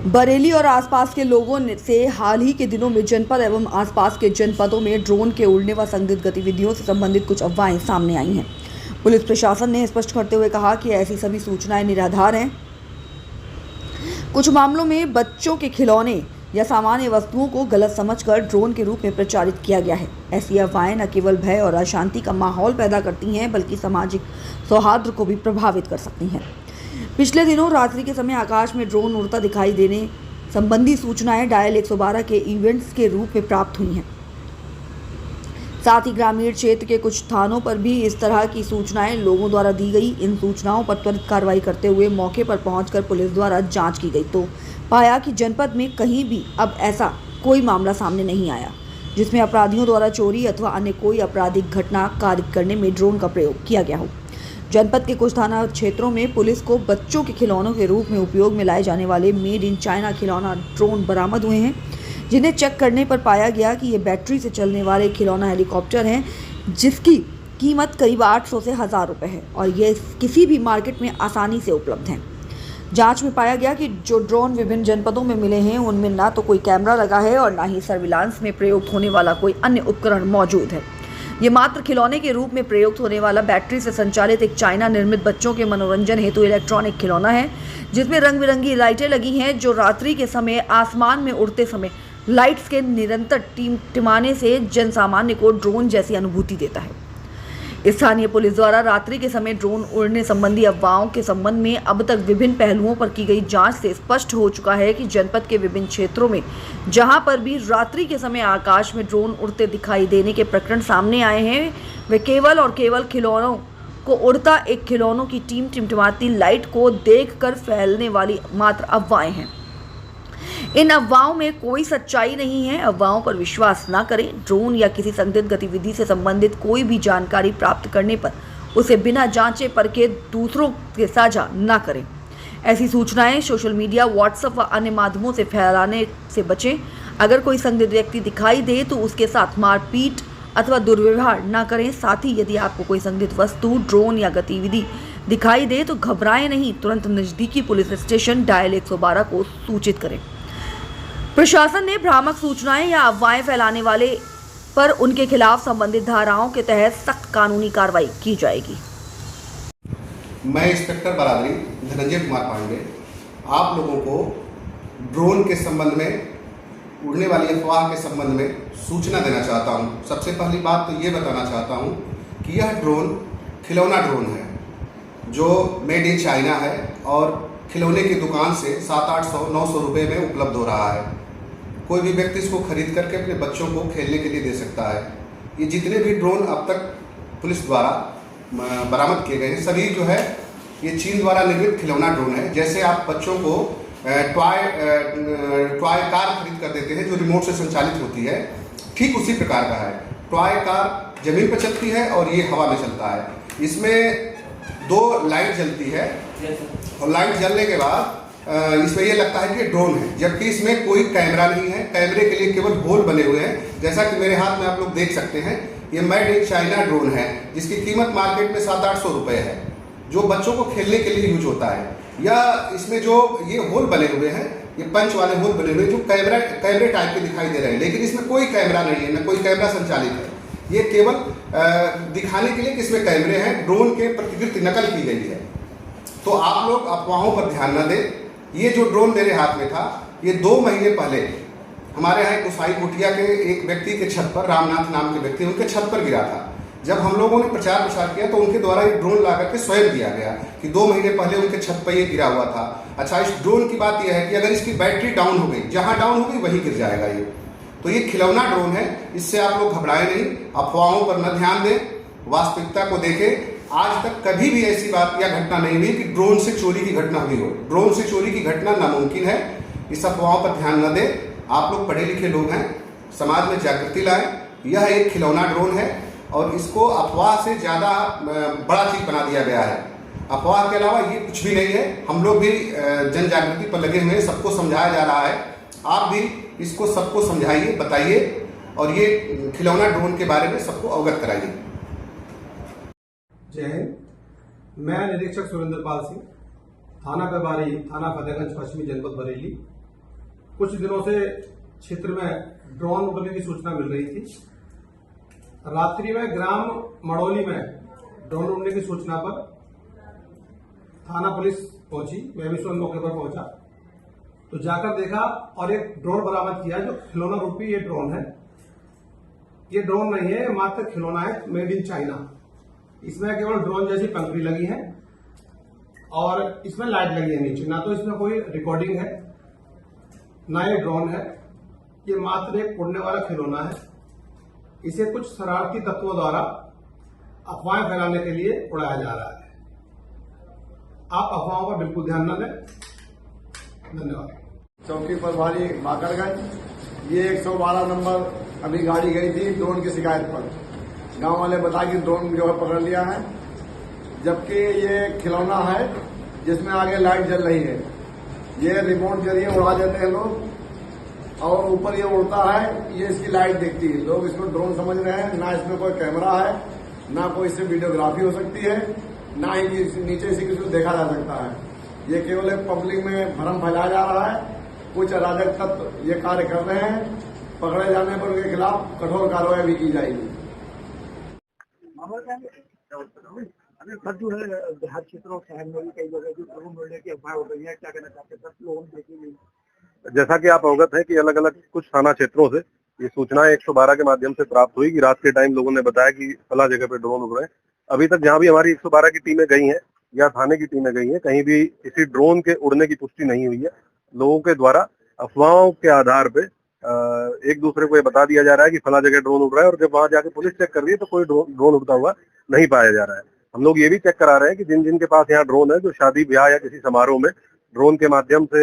बरेली और आसपास के लोगों से हाल ही के दिनों में जनपद एवं आसपास के जनपदों में ड्रोन के उड़ने व संदिग्ध गतिविधियों से संबंधित कुछ अफवाहें सामने आई हैं। पुलिस प्रशासन ने स्पष्ट करते हुए कहा कि ऐसी सभी सूचनाएं निराधार हैं। कुछ मामलों में बच्चों के खिलौने या सामान्य वस्तुओं को गलत समझकर ड्रोन के रूप में प्रचारित किया गया है। ऐसी अफवाहें न केवल भय और अशांति का माहौल पैदा करती हैं बल्कि सामाजिक सौहार्द को भी प्रभावित कर सकती हैं। पिछले दिनों रात्रि के समय आकाश में ड्रोन उड़ता दिखाई देने संबंधी सूचनाएं डायल 112 के इवेंट्स के रूप में प्राप्त हुई हैं। साथ ही ग्रामीण क्षेत्र के कुछ स्थानों पर भी इस तरह की सूचनाएं लोगों द्वारा दी गई। इन सूचनाओं पर त्वरित कार्रवाई करते हुए मौके पर पहुंचकर पुलिस द्वारा जांच की गई तो पाया कि जनपद में कहीं भी अब ऐसा कोई मामला सामने नहीं आया जिसमें अपराधियों द्वारा चोरी अथवा अन्य कोई आपराधिक घटना कार्य करने में ड्रोन का प्रयोग किया गया हो। जनपद के कुछ थाना क्षेत्रों में पुलिस को बच्चों के खिलौनों के रूप में उपयोग में लाए जाने वाले मेड इन चाइना खिलौना ड्रोन बरामद हुए हैं, जिन्हें चेक करने पर पाया गया कि ये बैटरी से चलने वाले खिलौना हेलीकॉप्टर हैं, जिसकी कीमत करीब 800 से 1000 रुपये है और ये किसी भी मार्केट में आसानी से उपलब्ध हैं। जांच में पाया गया कि जो ड्रोन विभिन्न जनपदों में मिले हैं उनमें ना तो कोई कैमरा लगा है और ना ही सर्विलांस में प्रयुक्त होने वाला कोई अन्य उपकरण मौजूद है। ये मात्र खिलौने के रूप में प्रयुक्त होने वाला बैटरी से संचालित एक चाइना निर्मित बच्चों के मनोरंजन हेतु इलेक्ट्रॉनिक खिलौना है, जिसमें रंग बिरंगी लाइटें लगी हैं जो रात्रि के समय आसमान में उड़ते समय लाइट्स के निरंतर टिमटिमाने से जनसामान्य को ड्रोन जैसी अनुभूति देता है। स्थानीय पुलिस द्वारा रात्रि के समय ड्रोन उड़ने संबंधी अफवाहों के संबंध में अब तक विभिन्न पहलुओं पर की गई जांच से स्पष्ट हो चुका है कि जनपद के विभिन्न क्षेत्रों में जहां पर भी रात्रि के समय आकाश में ड्रोन उड़ते दिखाई देने के प्रकरण सामने आए हैं, वे केवल और केवल खिलौनों को उड़ता एक खिलौनों की टिमटिमाती लाइट को देखकर फैलने वाली मात्र अफवाहें हैं। इन अफवाहों में कोई सच्चाई नहीं है। अफवाहों पर विश्वास ना करें। ड्रोन या किसी संदिग्ध गतिविधि से संबंधित कोई भी जानकारी प्राप्त करने पर उसे बिना जांचे परखे दूसरों के साझा ना करें। ऐसी सूचनाएं सोशल मीडिया, व्हाट्सएप व अन्य माध्यमों से फैलाने से बचें। अगर कोई संदिग्ध व्यक्ति दिखाई दे तो उसके साथ मारपीट अथवा दुर्व्यवहार ना करें। साथ ही यदि आपको कोई संदिग्ध वस्तु, ड्रोन या गतिविधि दिखाई दे तो घबराएं नहीं, तुरंत नजदीकी पुलिस स्टेशन डायल 112 को सूचित करें। प्रशासन ने भ्रामक सूचनाएं या अफवाहें फैलाने वाले पर उनके खिलाफ संबंधित धाराओं के तहत सख्त कानूनी कार्रवाई की जाएगी। मैं इंस्पेक्टर बरादरी धनंजय कुमार पांडे आप लोगों को ड्रोन के संबंध में, उड़ने वाली अफवाह के संबंध में सूचना देना चाहता हूं। सबसे पहली बात तो ये बताना चाहता हूं कि यह ड्रोन खिलौना ड्रोन है जो मेड इन चाइना है और खिलौने की दुकान से 700-800-900 रुपये में उपलब्ध हो रहा है। कोई भी व्यक्ति इसको खरीद करके अपने बच्चों को खेलने के लिए दे सकता है। ये जितने भी ड्रोन अब तक पुलिस द्वारा बरामद किए गए हैं सभी जो है ये चीन द्वारा निर्मित खिलौना ड्रोन है। जैसे आप बच्चों को टॉय कार खरीद कर देते हैं जो रिमोट से संचालित होती है, ठीक उसी प्रकार का है। टॉय कार जमीन पर चलती है और ये हवा में चलता है। इसमें 2 लाइट जलती है और लाइट जलने के बाद इसमें यह लगता है कि ड्रोन है, जबकि इसमें कोई कैमरा नहीं है। कैमरे के लिए केवल होल बने हुए हैं। जैसा कि मेरे हाथ में आप लोग देख सकते हैं, ये मेड इन चाइना ड्रोन है जिसकी कीमत मार्केट में 700-800 रुपये है, जो बच्चों को खेलने के लिए यूज होता है। या इसमें जो ये होल बने हुए हैं, ये पंच वाले होल बने हुए हैं जो कैमरे टाइप के दिखाई दे रहे हैं, लेकिन इसमें कोई कैमरा नहीं है, न कोई कैमरा संचालित है। ये केवल दिखाने के लिए कि इसमें कैमरे हैं, ड्रोन के प्रतिकृति नकल की गई है। तो आप लोग अफवाहों पर ध्यान न दें। ये जो ड्रोन मेरे हाथ में था, ये 2 महीने पहले हमारे यहाँ कुसाई कुटिया के एक व्यक्ति के छत पर, रामनाथ नाम के व्यक्ति, उनके छत पर गिरा था। जब हम लोगों ने प्रचार प्रसार किया तो उनके द्वारा ये ड्रोन ला करके स्वयं दिया गया कि 2 महीने पहले उनके छत पर ये गिरा हुआ था। अच्छा, इस ड्रोन की बात यह है कि अगर इसकी बैटरी डाउन हो गई, जहाँ डाउन हो गई वहीं गिर जाएगा ये। तो ये खिलौना ड्रोन है, इससे आप लोग घबराएं नहीं, अफवाहों पर न ध्यान दें, वास्तविकता को देखें। आज तक कभी भी ऐसी बात या घटना नहीं हुई कि ड्रोन से चोरी की घटना हुई हो। ड्रोन से चोरी की घटना नामुमकिन है। इस अफवाहों पर ध्यान न दें। आप लोग पढ़े लिखे लोग हैं, समाज में जागृति लाएं। यह एक खिलौना ड्रोन है और इसको अफवाह से ज़्यादा बड़ा चीज बना दिया गया है। अफवाह के अलावा ये कुछ भी नहीं है। हम लोग भी जन जागृति पर लगे हुए हैं, सबको समझाया जा रहा है। आप भी इसको सबको समझाइए, बताइए और ये खिलौना ड्रोन के बारे में सबको अवगत कराइए। जय हिंद। मैं निरीक्षक सुरेंद्र पाल सिंह, थाना प्रभारी, थाना फतेहगंज पश्चिमी, जनपद बरेली। कुछ दिनों से क्षेत्र में ड्रोन उड़ने की सूचना मिल रही थी। रात्रि में ग्राम मड़ौली में ड्रोन उड़ने की सूचना पर थाना पुलिस पहुंची, मैं भी स्वयं मौके पर पहुंचा तो जाकर देखा और एक ड्रोन बरामद किया जो खिलौना रूपी ये ड्रोन है। ये ड्रोन नहीं है, मात्र खिलौना है, मेड इन चाइना। इसमें केवल ड्रोन जैसी पंखुड़ी लगी है और इसमें लाइट लगी है नीचे, ना तो इसमें कोई रिकॉर्डिंग है ना ये ड्रोन है। ये मात्र एक उड़ने वाला खिलौना है। इसे कुछ शरारती तत्वों द्वारा अफवाहें फैलाने के लिए उड़ाया जा रहा है। आप अफवाहों पर बिल्कुल ध्यान न दें। धन्यवाद। चौकी प्रभारी बाकरगंज, ये 112 नंबर अभी गाड़ी गई थी ड्रोन की शिकायत पर। गांव वाले बताया कि ड्रोन जो है पकड़ लिया है, जबकि ये खिलौना है जिसमें आगे लाइट जल रही है। ये रिमोट जरिए उड़ा देते हैं लोग और ऊपर ये उड़ता है, ये इसकी लाइट दिखती है। लोग इसको ड्रोन समझ रहे हैं। ना इसमें कोई कैमरा है, ना कोई इससे वीडियोग्राफी हो सकती है, ना ही नीचे से किसी को देखा जा सकता है। ये केवल एक पब्लिक में भ्रम फैलाया जा रहा है। कुछ अराजक तत्व ये कार्य कर रहे हैं। पकड़े जाने पर उनके खिलाफ कठोर कार्रवाई भी की जाएगी। अभी सर जो है देहात क्षेत्रों शहर में भी कई जगह जो ड्रोन उड़ने की अफवाह हो रही है, क्या कहना चाहते हैं सर? लोगों ने देखी नहीं। जैसा कि आप अवगत हैं कि अलग अलग कुछ थाना क्षेत्रों से ये सूचनाएं 112 के माध्यम से प्राप्त हुई कि रात के टाइम लोगों ने बताया कि फला जगह पे ड्रोन उड़ रहे हैं। अभी तक जहां भी हमारी 112 की टीमें गई हैं या थाने की टीमें गई हैं, कहीं भी किसी ड्रोन के उड़ने की पुष्टि नहीं हुई है। लोगों के द्वारा अफवाहों के आधार पे एक दूसरे को ये बता दिया जा रहा है कि फला जगह ड्रोन उड़ रहा है, और जब वहां जाके पुलिस चेक कर रही है तो कोई ड्रोन उड़ता हुआ नहीं पाया जा रहा है। हम लोग ये भी चेक करा रहे हैं कि जिन जिन के पास यहाँ ड्रोन है, जो शादी ब्याह या किसी समारोह में ड्रोन के माध्यम से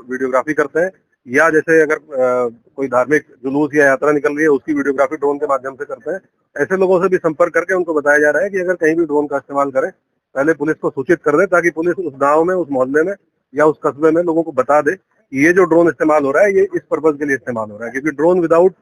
वीडियोग्राफी करते हैं, या जैसे अगर कोई धार्मिक जुलूस या यात्रा निकल रही है उसकी वीडियोग्राफी ड्रोन के माध्यम से करते हैं, ऐसे लोगों से भी संपर्क करके उनको बताया जा रहा है कि अगर कहीं भी ड्रोन का इस्तेमाल करें पहले पुलिस को सूचित कर दे, ताकि पुलिस उस गांव में, उस मोहल्ले में या उस कस्बे में लोगों को बता दे कि ये जो ड्रोन इस्तेमाल हो रहा है ये इस पर्पज के लिए इस्तेमाल हो रहा है, क्योंकि ड्रोन विदाउट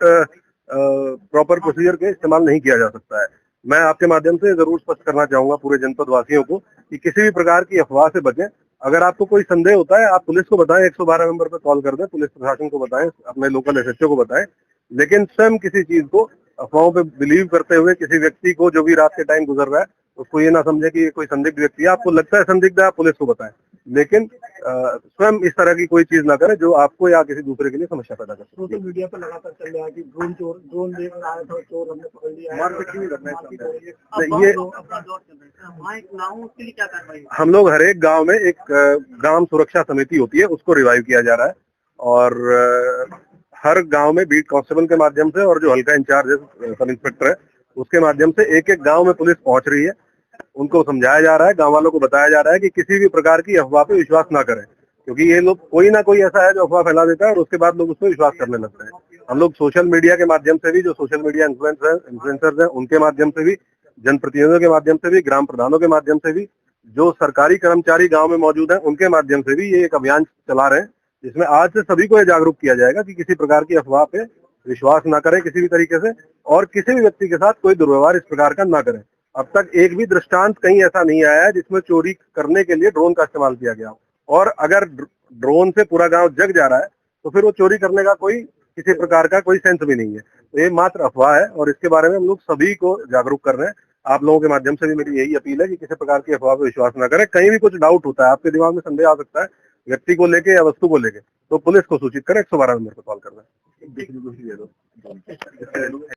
प्रॉपर प्रोसीजर के इस्तेमाल नहीं किया जा सकता है। मैं आपके माध्यम से जरूर स्पष्ट करना चाहूंगा पूरे जनपद वासियों को कि किसी भी प्रकार की अफवाह से बचें। अगर आपको कोई संदेह होता है आप पुलिस को बताएं, 112 नंबर पर कॉल कर दें, पुलिस प्रशासन को बताएं, अपने लोकल एसएचओ को बताएं, लेकिन स्वयं किसी चीज को अफवाहों पे बिलीव करते हुए किसी व्यक्ति को जो भी रात के टाइम गुजर रहा है उसको ये ना समझे कि ये कोई संदिग्ध व्यक्ति है। आपको लगता है संदिग्ध है, आप पुलिस को बताएं, लेकिन स्वयं इस तरह की कोई चीज ना करें जो आपको या किसी दूसरे के लिए समस्या पैदा कर सकती है। सोशल मीडिया पर लगातार चल रहा है कि ड्रोन देख रहा है तो चोर हमने पकड़ लिया है। ये हम लोग हर एक गांव में एक ग्राम सुरक्षा समिति होती है, उसको रिवाइव किया जा रहा है, और हर गांव में बीट कांस्टेबल के माध्यम से और जो हल्का इंचार्ज है सब इंस्पेक्टर है उसके माध्यम से एक एक गांव में पुलिस पहुंच रही है। उनको समझाया जा रहा है, गांव वालों को बताया जा रहा है कि किसी भी प्रकार की अफवाह पे विश्वास ना करें, क्योंकि ये लोग कोई ना कोई ऐसा है जो अफवाह फैला देता है और उसके बाद लोग उस पर विश्वास करने लगते हैं। हम लोग सोशल मीडिया के माध्यम से भी, जो सोशल मीडिया इन्फ्लुएंसर्स हैं उनके माध्यम से भी, जनप्रतिनिधियों के माध्यम से भी, ग्राम प्रधानों के माध्यम से भी, जो सरकारी कर्मचारी गाँव में मौजूद है उनके माध्यम से भी ये एक अभियान चला रहे हैं, जिसमें आज से सभी को ये जागरूक किया जाएगा कि किसी प्रकार की अफवाह पे विश्वास ना करें किसी भी तरीके से, और किसी भी व्यक्ति के साथ कोई दुर्व्यवहार इस प्रकार का ना करें। अब तक एक भी दृष्टांत कहीं ऐसा नहीं आया है जिसमें चोरी करने के लिए ड्रोन का इस्तेमाल किया गया हो, और अगर ड्रोन से पूरा गांव जग जा रहा है तो फिर वो चोरी करने का कोई किसी प्रकार का कोई सेंस भी नहीं है। तो ये मात्र अफवाह है और इसके बारे में हम लोग सभी को जागरूक कर रहे हैं। आप लोगों के माध्यम से भी मेरी यही अपील है कि किसी प्रकार की अफवाह पर विश्वास ना करें। कहीं भी कुछ डाउट होता है, आपके दिमाग में संदेह आ सकता है व्यक्ति को लेके या वस्तु को लेके, तो पुलिस को सूचित करें, 112 नंबर पर कॉल करना है।